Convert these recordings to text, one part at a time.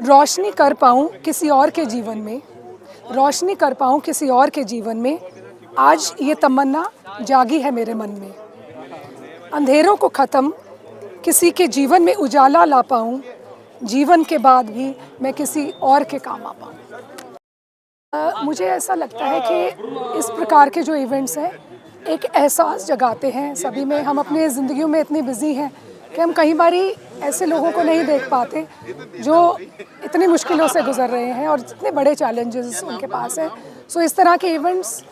रोशनी कर पाऊँ किसी और के जीवन में, रोशनी कर पाऊँ किसी और के जीवन में, आज ये तमन्ना जागी है मेरे मन में। अंधेरों को ख़त्म किसी के जीवन में उजाला ला पाऊँ, जीवन के बाद भी मैं किसी और के काम आ पाऊँ। मुझे ऐसा लगता है कि इस प्रकार के जो इवेंट्स हैं एक एहसास जगाते हैं सभी में। हम अपने ज़िंदगियों में इतने बिज़ी हैं कि हम कई बारी ऐसे लोगों को नहीं देख पाते जो इतनी मुश्किलों से गुज़र रहे हैं और जितने बड़े चैलेंजेस उनके पास हैं। सो इस तरह के इवेंट्स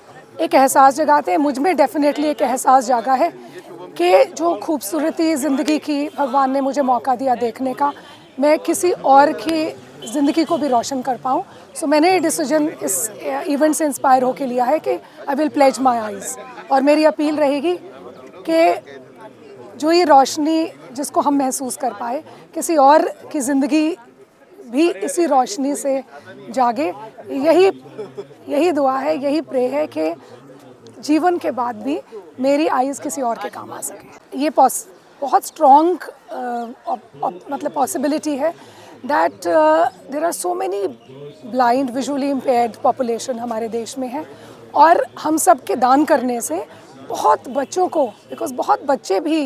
एक एहसास जगाते हैं। मुझ में डेफिनेटली एक एहसास जागा है कि जो खूबसूरती ज़िंदगी की भगवान ने मुझे मौका दिया देखने का, मैं किसी और की ज़िंदगी को भी रोशन कर पाऊँ। सो मैंने ये डिसीजन इस इवेंट से इंस्पायर होकर लिया है कि I will pledge my eyes. और मेरी अपील रहेगी कि जो ये रोशनी जिसको हम महसूस कर पाए, किसी और की ज़िंदगी भी इसी रोशनी से जागे। यही दुआ है, यही प्रे है कि जीवन के बाद भी मेरी आइज़ किसी और के काम आ सके। ये बहुत स्ट्रॉन्ग मतलब पॉसिबिलिटी है that there are so many blind visually impaired population हमारे देश में है, और हम सब के दान करने से बहुत बच्चों को, बिकॉज बहुत बच्चे भी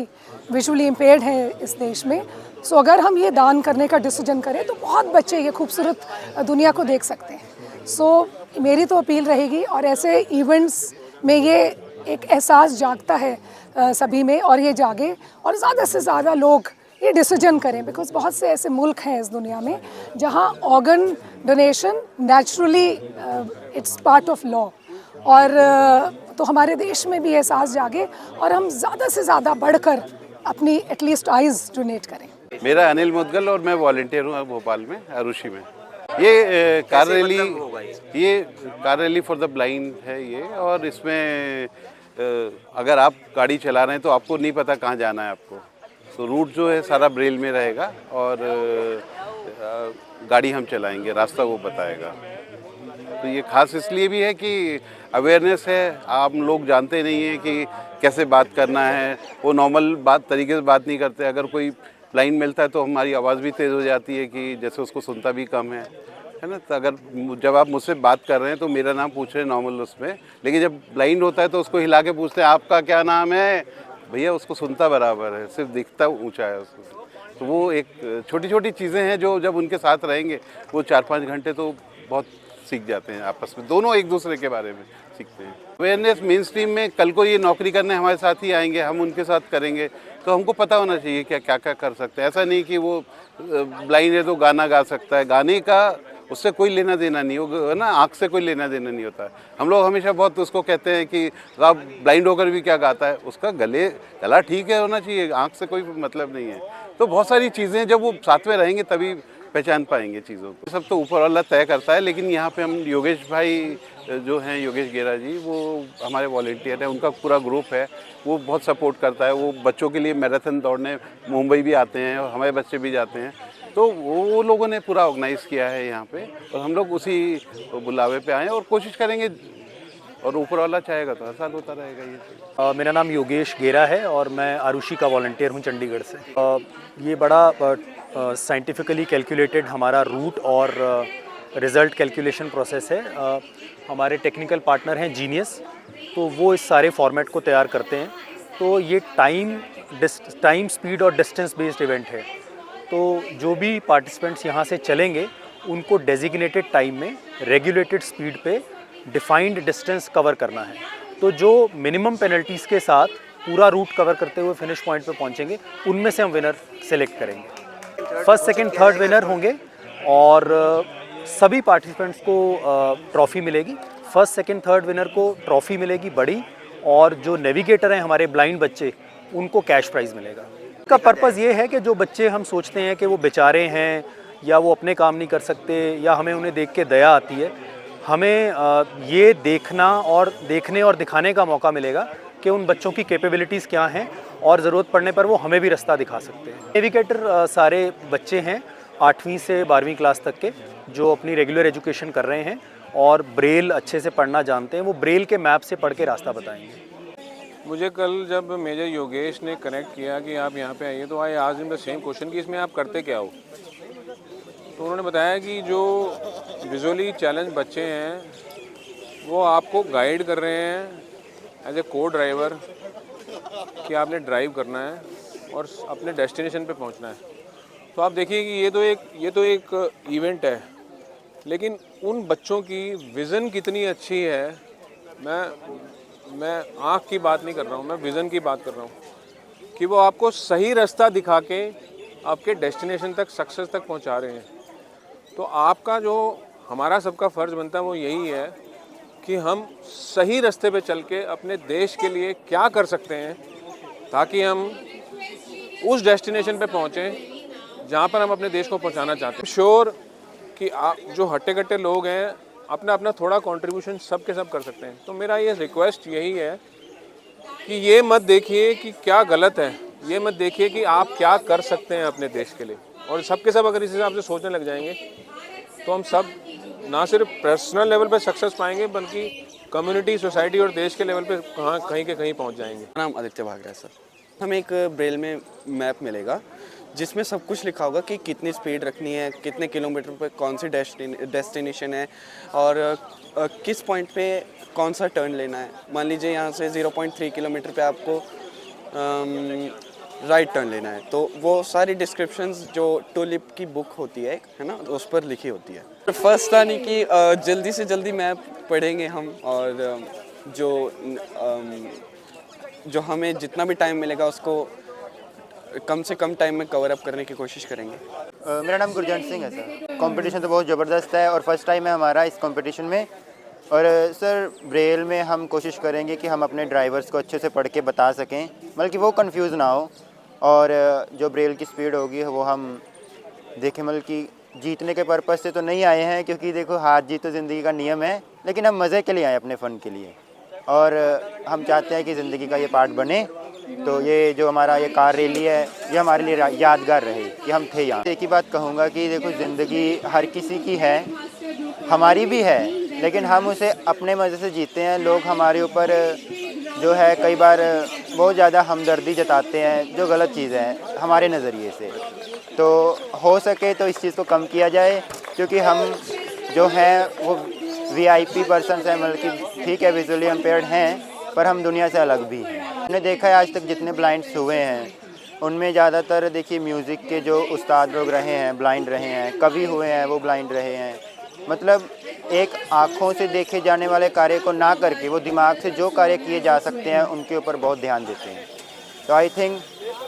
विजुअली इम्पेयर्ड हैं इस देश में, सो अगर हम ये दान करने का डिसीजन करें तो बहुत बच्चे ये खूबसूरत दुनिया को देख सकते हैं। सो मेरी तो अपील रहेगी, और ऐसे इवेंट्स में ये एक एहसास जागता है सभी में, और ये जागे और ज़्यादा से ज़्यादा लोग ये डिसीजन करें, बिकॉज बहुत से ऐसे मुल्क हैं इस दुनिया में जहाँ organ donation naturally it's part of law, और तो हमारे देश में भी एहसास जागे और हम ज़्यादा से ज़्यादा बढ़कर अपनी एटलीस्ट आइज़ डोनेट करें। मेरा अनिल मुदगल और मैं वॉलंटियर हूँ भोपाल में, अरुषि में। ये car rally for the blind है ये, और इसमें अगर आप गाड़ी चला रहे हैं तो आपको नहीं पता कहाँ जाना है आपको, तो रूट जो है सारा ब्रेल में रहेगा, और गाड़ी हम चलाएंगे, रास्ता वो बताएगा। तो ये खास इसलिए भी है कि अवेयरनेस है, आप लोग जानते नहीं हैं कि कैसे बात करना है, वो नॉर्मल तरीके से बात नहीं करते। अगर कोई लाइन मिलता है तो हमारी आवाज़ भी तेज़ हो जाती है कि जैसे उसको सुनता भी कम है ना। तो अगर जब आप मुझसे बात कर रहे हैं तो मेरा नाम पूछ रहे हैं नॉर्मल उसमें, लेकिन जब ब्लाइंड होता है तो उसको हिला के पूछते हैं आपका क्या नाम है, भैया उसको सुनता बराबर है, सिर्फ दिखता ऊंचा है उसको। तो वो एक छोटी छोटी चीज़ें हैं जो जब उनके साथ रहेंगे वो 4-5 घंटे तो बहुत सीख जाते हैं आपस में, दोनों एक दूसरे के बारे में सीखते हैं। अवेयरनेस मेन स्ट्रीम में, कल को ये नौकरी करने हमारे साथ ही आएंगे, हम उनके साथ करेंगे, तो हमको पता होना चाहिए क्या क्या क्या कर सकते हैं। ऐसा नहीं कि वो ब्लाइंड है तो गाना गा सकता है, गाने का उससे कोई लेना देना नहीं होगा ना, आँख से कोई लेना देना नहीं होता है। हम लोग हमेशा बहुत उसको कहते हैं कि आप ब्लाइंड होकर भी क्या गाता है, उसका गला ठीक है होना चाहिए, आँख से कोई मतलब नहीं है। तो बहुत सारी चीज़ें जब वो साथ में रहेंगे तभी पहचान पाएंगे चीज़ों को। सब तो ऊपर वाला तय करता है, लेकिन यहाँ पे हम योगेश भाई जो हैं, योगेश गेरा जी, वो हमारे वॉलंटियर हैं, उनका पूरा ग्रुप है, वो बहुत सपोर्ट करता है। वो बच्चों के लिए मैराथन दौड़ने मुंबई भी आते हैं और हमारे बच्चे भी जाते हैं, तो वो लोगों ने पूरा ऑर्गेनाइज़ किया है यहाँ पे, और हम लोग उसी बुलावे पे आए और कोशिश करेंगे, और ऊपर वाला चाहेगा तो हर साल होता रहेगा ये। मेरा नाम योगेश गेरा है और मैं आरुषि का वॉलंटियर हूँ चंडीगढ़ से। ये बड़ा साइंटिफिकली कैलकुलेटेड हमारा रूट और रिज़ल्ट कैलकुलेशन प्रोसेस है। हमारे टेक्निकल पार्टनर हैं जीनियस, तो वो इस सारे फॉर्मेट को तैयार करते हैं। तो ये टाइम स्पीड और डिस्टेंस बेस्ड इवेंट है, तो जो भी पार्टिसिपेंट्स यहाँ से चलेंगे उनको डेजिग्नेटेड टाइम में रेगुलेटेड स्पीड पे डिफाइंड डिस्टेंस कवर करना है। तो जो मिनिमम पेनल्टीज़ के साथ पूरा रूट कवर करते हुए फिनिश पॉइंट पे पहुँचेंगे, उनमें से हम विनर सेलेक्ट करेंगे। फर्स्ट सेकंड थर्ड विनर होंगे, और सभी पार्टिसिपेंट्स को ट्रॉफ़ी मिलेगी। फर्स्ट सेकंड थर्ड विनर को ट्रॉफ़ी मिलेगी बड़ी, और जो नेविगेटर हैं हमारे ब्लाइंड बच्चे, उनको कैश प्राइज़ मिलेगा। इसका पर्पज़ ये है कि जो बच्चे हम सोचते हैं कि वो बेचारे हैं या वो अपने काम नहीं कर सकते या हमें उन्हें देख के दया आती है, हमें ये देखने और दिखाने का मौका मिलेगा कि उन बच्चों की कैपेबिलिटीज़ क्या हैं, और ज़रूरत पड़ने पर वो हमें भी रास्ता दिखा सकते हैं। नेविगेटर सारे बच्चे हैं 8वीं से 12वीं क्लास तक के, जो अपनी रेगुलर एजुकेशन कर रहे हैं और ब्रेल अच्छे से पढ़ना जानते हैं। वो ब्रेल के मैप से पढ़ के रास्ता बताएंगे। मुझे कल जब मेजर योगेश ने कनेक्ट किया कि आप यहाँ पे आइए, तो I asked him the same question कि इसमें आप करते क्या हो। तो उन्होंने बताया कि जो विजुअली चैलेंज बच्चे हैं वो आपको गाइड कर रहे हैं एज ए को ड्राइवर कि आपने ड्राइव करना है और अपने डेस्टिनेशन पे पहुंचना है। तो आप देखिए कि ये तो एक इवेंट है, लेकिन उन बच्चों की विज़न कितनी अच्छी है। मैं आँख की बात नहीं कर रहा हूँ, मैं विज़न की बात कर रहा हूँ कि वो आपको सही रास्ता दिखा के आपके डेस्टिनेशन तक, सक्सेस तक पहुँचा रहे हैं। तो आपका जो हमारा सबका फ़र्ज़ बनता है वो यही है कि हम सही रास्ते पे चल के अपने देश के लिए क्या कर सकते हैं ताकि हम उस डेस्टिनेशन पे पहुँचें जहाँ पर हम अपने देश को पहुँचाना चाहते हैं। श्योर कि आप जो हट्टे कट्टे लोग हैं अपना अपना थोड़ा कंट्रीब्यूशन सब के सब कर सकते हैं। तो मेरा ये रिक्वेस्ट यही है कि ये मत देखिए कि क्या गलत है, ये मत देखिए कि आप क्या कर सकते हैं अपने देश के लिए। और सब के सब अगर इस हिसाब से सोचने लग जाएंगे तो हम सब ना सिर्फ पर्सनल लेवल पे सक्सेस पाएंगे बल्कि कम्युनिटी, सोसाइटी और देश के लेवल पे कहीं के कहीं पहुंच जाएंगे। मेरा नाम आदित्य भागरा है सर। हमें एक ब्रेल में मैप मिलेगा जिसमें सब कुछ लिखा होगा कि कितनी स्पीड रखनी है, कितने किलोमीटर पे कौन सी डेस्टिनेशन है और किस पॉइंट पे कौन सा टर्न लेना है। मान लीजिए यहाँ से 0.3 किलोमीटर पे आपको राइट टर्न लेना है, तो वो सारी डिस्क्रिप्शंस जो टूलिप की बुक होती है ना, उस पर लिखी होती है। फर्स्ट था नहीं कि जल्दी से जल्दी मैप पढ़ेंगे हम और जो हमें जितना भी टाइम मिलेगा उसको कम से कम टाइम में कवर अप करने की कोशिश करेंगे। मेरा नाम गुरजंट सिंह है सर। कंपटीशन तो बहुत ज़बरदस्त है और फर्स्ट टाइम है हमारा इस कंपटीशन में। और सर ब्रेल में हम कोशिश करेंगे कि हम अपने ड्राइवर्स को अच्छे से पढ़ के बता सकें, मतलब कि वो कंफ्यूज ना हो। और जो ब्रेल की स्पीड होगी वो हम देखें, मतलब कि जीतने के पर्पज़ से तो नहीं आए हैं, क्योंकि देखो हार जीत तो ज़िंदगी का नियम है, लेकिन हम मज़े के लिए आए, अपने फ़न के लिए। और हम चाहते हैं कि ज़िंदगी का ये पार्ट बने। तो ये जो हमारा ये कार रैली है ये हमारे लिए यादगार रहे कि हम थे यहाँ। एक ही बात कहूँगा कि देखो ज़िंदगी हर किसी की है, हमारी भी है, लेकिन हम उसे अपने मज़े से जीते हैं। लोग हमारे ऊपर जो है कई बार बहुत ज़्यादा हमदर्दी जताते हैं, जो गलत चीज़ है हमारे नज़रिए से। तो हो सके तो इस चीज़ को कम किया जाए, क्योंकि हम जो हैं वो VIP पर्सन्स हैं, मतलब कि ठीक है विजुअली इम्पेयर्ड हैं, पर हम दुनिया से अलग भी हैं। हमने देखा है आज तक जितने ब्लाइंड्स हुए हैं उनमें ज़्यादातर देखिए म्यूज़िक के जो उस्ताद लोग रहे हैं ब्लाइंड रहे हैं, कवि हुए हैं वो ब्लाइंड रहे हैं। मतलब एक आँखों से देखे जाने वाले कार्य को ना करके वो दिमाग से जो कार्य किए जा सकते हैं उनके ऊपर बहुत ध्यान देते हैं। तो आई थिंक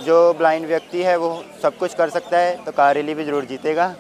जो ब्लाइंड व्यक्ति है वो सब कुछ कर सकता है, तो कार रैली भी ज़रूर जीतेगा।